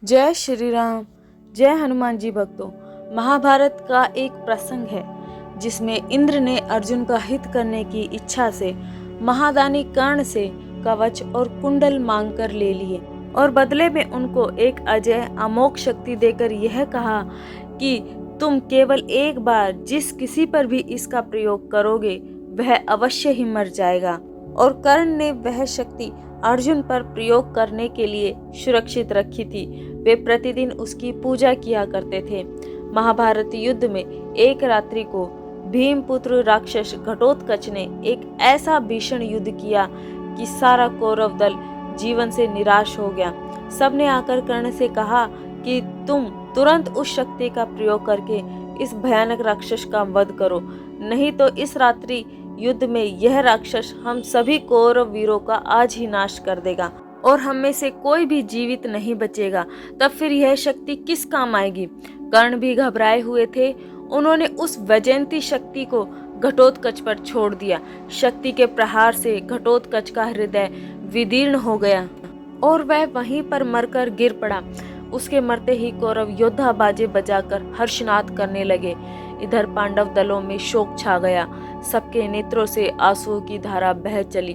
जय श्री राम। जय हनुमान जी भक्तों। महाभारत का एक प्रसंग है जिसमें इंद्र ने अर्जुन का हित करने की इच्छा से महादानी कर्ण से कवच और कुंडल मांगकर ले लिए और बदले में उनको एक अजय अमोघ शक्ति देकर यह कहा कि तुम केवल एक बार जिस किसी पर भी इसका प्रयोग करोगे वह अवश्य ही मर जाएगा। और कर्ण ने वह शक्ति अर्जुन पर प्रयोग करने के लिए सुरक्षित रखी थी। वे प्रतिदिन उसकी पूजा किया करते थे। महाभारत युद्ध में एक रात्रि को भीमपुत्र राक्षस घटोत्कच ने एक ऐसा भीषण युद्ध किया कि सारा कौरव दल जीवन से निराश हो गया। सबने आकर कर्ण से कहा कि तुम तुरंत उस शक्ति का प्रयोग करके इस भयानक राक्षस का वध करो, नहीं तो इस रात्रि युद्ध में यह राक्षस हम सभी कौरव वीरों का आज ही नाश कर देगा और हम में से कोई भी जीवित नहीं बचेगा। तब फिर यह शक्ति किस काम आएगी। कर्ण भी घबराए हुए थे। उन्होंने उस वैजयंती शक्ति को घटोत्कच पर छोड़ दिया। शक्ति के प्रहार से घटोत्कच का हृदय विदीर्ण हो गया और वह वहीं पर मरकर गिर पड़ा। उसके मरते ही कौरव योद्धा बाजे बजाकर हर्षनाद करने लगे। इधर पांडव दलों में शोक छा गया। सबके नेत्रों से आंसुओं की धारा बह चली,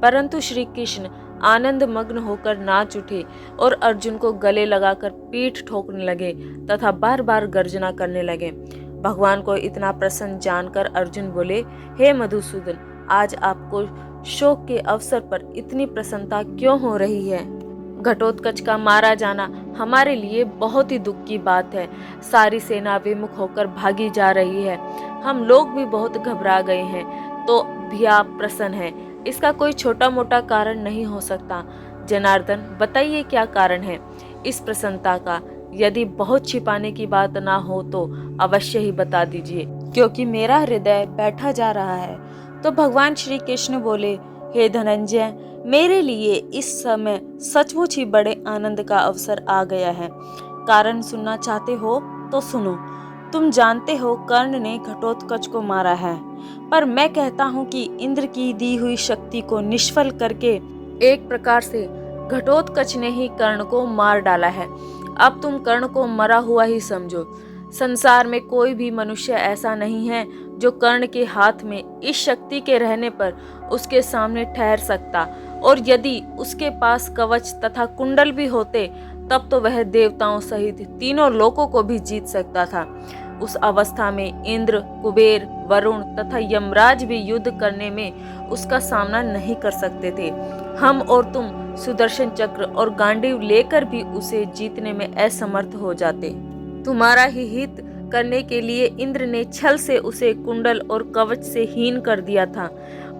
परंतु श्री कृष्ण आनंद मग्न होकर नाच उठे और अर्जुन को गले लगाकर पीठ ठोकने लगे तथा बार बार गर्जना करने लगे। भगवान को इतना प्रसन्न जानकर अर्जुन बोले, हे मधुसूदन, आज आपको शोक के अवसर पर इतनी प्रसन्नता क्यों हो रही है। घटोत्कच का मारा जाना हमारे लिए बहुत ही दुख की बात है। सारी सेना विमुख होकर भागी जा रही है। हम लोग भी बहुत घबरा गए हैं, तो भी आप प्रसन्न हैं। इसका कोई छोटा मोटा कारण नहीं हो सकता। जनार्दन, बताइए क्या कारण है इस प्रसन्नता का। यदि बहुत छिपाने की बात ना हो तो अवश्य ही बता दीजिए, क्योंकि मेरा हृदय बैठा जा रहा है। तो भगवान श्री कृष्ण बोले, हे धनंजय, मेरे लिए इस समय सचमुच ही बड़े आनंद का अवसर आ गया है। कारण सुनना चाहते हो तो सुनो। तुम जानते हो कर्ण ने घटोत्कच को मारा है, पर मैं कहता हूँ कि इंद्र की दी हुई शक्ति को निष्फल करके एक प्रकार से घटोत्कच ने ही कर्ण को मार डाला है। अब तुम कर्ण को मरा हुआ ही समझो। संसार में कोई भी मनुष्य ऐसा नहीं है जो कर्ण के हाथ में इस शक्ति के रहने पर उसके सामने ठहर सकता, और यदि उसके पास कवच तथा कुंडल भी होते तब तो वह देवताओं सहित तीनों लोकों को भी जीत सकता था। उस अवस्था में इंद्र, कुबेर, वरुण तथा यमराज भी युद्ध करने में उसका सामना नहीं कर सकते थे। हम और तुम सुदर्शन चक्र और गांडीव लेकर भी उसे जीतने में असमर्थ हो जाते। तुम्हारा ही हित करने के लिए इंद्र ने छल से उसे कुंडल और कवच से हीन कर दिया था,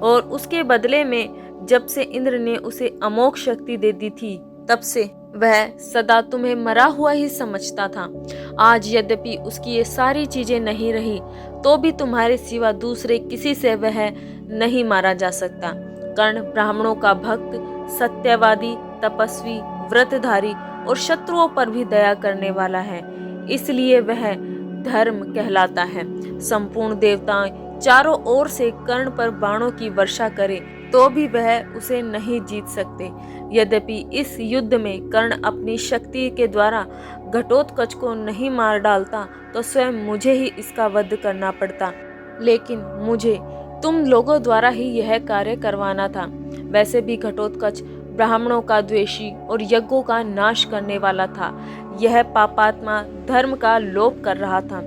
और उसके बदले में जब से इंद्र ने उसे अमोघ शक्ति दे दी थी तब से वह सदा तुम्हें मरा हुआ ही समझता था। आज यद्यपि उसकी ये सारी चीजें नहीं रही तो भी तुम्हारे सिवा दूसरे किसी से वह नहीं मारा जा सकता। कर्ण ब्राह्मणों का भक्त, सत्यवादी, तपस्वी, व्रतधारी और शत्रुओं पर भी दया करने वाला है, इसलिए वह धर्म कहलाता है। संपूर्ण देवताएं चारों ओर से कर्ण पर बाणों की वर्षा करे तो भी वह उसे नहीं जीत सकते। यद्यपि इस युद्ध में कर्ण अपनी शक्ति के द्वारा घटोत्कच को नहीं मार डालता तो स्वयं मुझे ही इसका वध करना पड़ता, लेकिन मुझे तुम लोगों द्वारा ही यह कार्य करवाना था। वैसे भी घटोत्कच ब्राह्मणों का द्वेषी और यज्ञों का नाश करने वाला था। यह पापात्मा धर्म का लोप कर रहा था,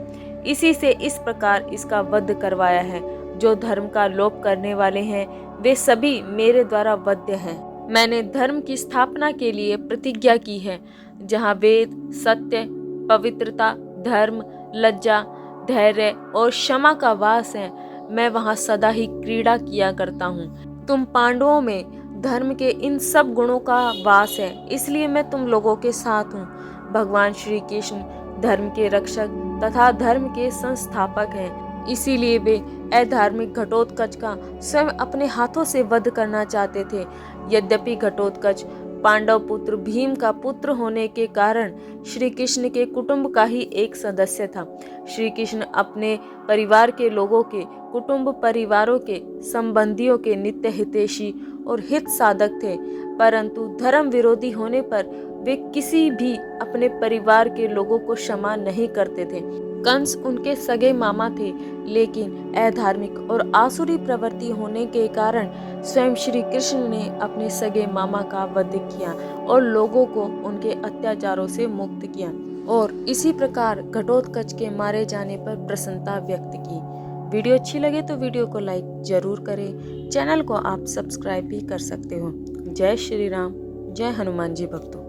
इसी से इस प्रकार इसका वध करवाया है। जो धर्म का लोप करने वाले हैं वे सभी मेरे द्वारा वध्य हैं। मैंने धर्म की स्थापना के लिए प्रतिज्ञा की है। जहाँ वेद, सत्य, पवित्रता, धर्म, लज्जा, धैर्य और क्षमा का वास है, मैं वहाँ सदा ही क्रीड़ा किया करता हूँ। तुम पांडवों में धर्म के इन सब गुणों का वास है, इसलिए मैं तुम लोगों के साथ हूँ। भगवान श्री कृष्ण धर्म के रक्षक तथा धर्म के संस्थापक हैं, इसीलिए वे अधार्मिक घटोत्कच का स्वयं अपने हाथों से वध करना चाहते थे। यद्यपि घटोत्कच पांडव पुत्र भीम का पुत्र होने के कारण श्री कृष्ण के कुटुंब का ही एक सदस्य था। श्री कृष्ण अपने परिवार के लोगों के, कुटुंब परिवारों के, संबंधियों के नित्य हितैषी और हित साधक थे, परंतु धर्म विरोधी होने पर वे किसी भी अपने परिवार के लोगों को क्षमा नहीं करते थे। कंस उनके सगे मामा थे, लेकिन अधार्मिक और आसुरी प्रवृत्ति होने के कारण स्वयं श्री कृष्ण ने अपने सगे मामा का वध किया और लोगों को उनके अत्याचारों से मुक्त किया और इसी प्रकार घटोत्कच के मारे जाने पर प्रसन्नता व्यक्त की। वीडियो अच्छी लगे तो वीडियो को लाइक जरूर करें। चैनल को आप सब्सक्राइब भी कर सकते हो। जय श्री राम, जय हनुमान जी भक्तों।